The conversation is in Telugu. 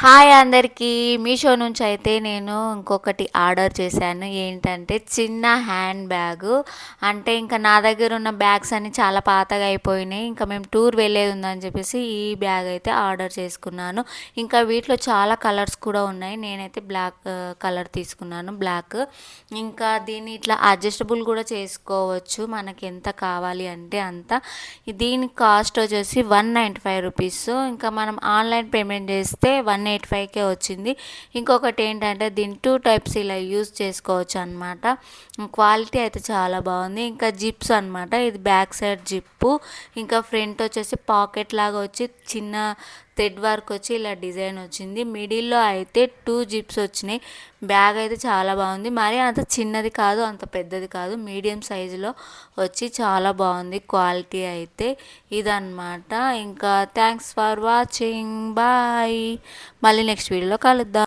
హాయ్ అందరికీ. మీషో నుంచి అయితే నేను ఇంకొకటి ఆర్డర్ చేశాను. ఏంటంటే చిన్న హ్యాండ్ బ్యాగు. అంటే ఇంకా నా దగ్గర ఉన్న బ్యాగ్స్ అన్నీ చాలా పాతగా అయిపోయినాయి. ఇంకా మేము టూర్ వెళ్ళేది ఉందని చెప్పేసి ఈ బ్యాగ్ అయితే ఆర్డర్ చేసుకున్నాను. ఇంకా వీటిలో చాలా కలర్స్ కూడా ఉన్నాయి. నేనైతే బ్లాక్ కలర్ తీసుకున్నాను, బ్లాక్. ఇంకా దీన్ని ఇట్లా అడ్జస్టబుల్ కూడా చేసుకోవచ్చు, మనకి ఎంత కావాలి అంటే అంత. దీని కాస్ట్ వచ్చేసి 195 రూపీస్. ఇంకా మనం ఆన్లైన్ పేమెంట్ చేస్తే 185కే వచ్చింది. ఇంకొకటి ఏంటంటే దీని 2 టైప్స్ ఇలా యూజ్ చేసుకోవచ్చు అనమాట. క్వాలిటీ అయితే చాలా బాగుంది. ఇంకా జిప్స్ అనమాట, ఇది బ్యాక్ సైడ్ జిప్పు. ఇంకా ఫ్రంట్ వచ్చేసి పాకెట్ లాగా వచ్చి చిన్న థ్రెడ్ వర్క్ వచ్చి ఇలా డిజైన్ వచ్చింది. మిడిల్లో అయితే 2 జిప్స్ వచ్చినాయి. బ్యాగ్ అయితే చాలా బాగుంది. మరి అంత చిన్నది కాదు, అంత పెద్దది కాదు, మీడియం సైజులో వచ్చి చాలా బాగుంది క్వాలిటీ అయితే. ఇదన్నమాట. ఇంకా థ్యాంక్స్ ఫర్ వాచింగ్, బాయ్. మళ్ళీ నెక్స్ట్ వీడియోలో కలుద్దాం.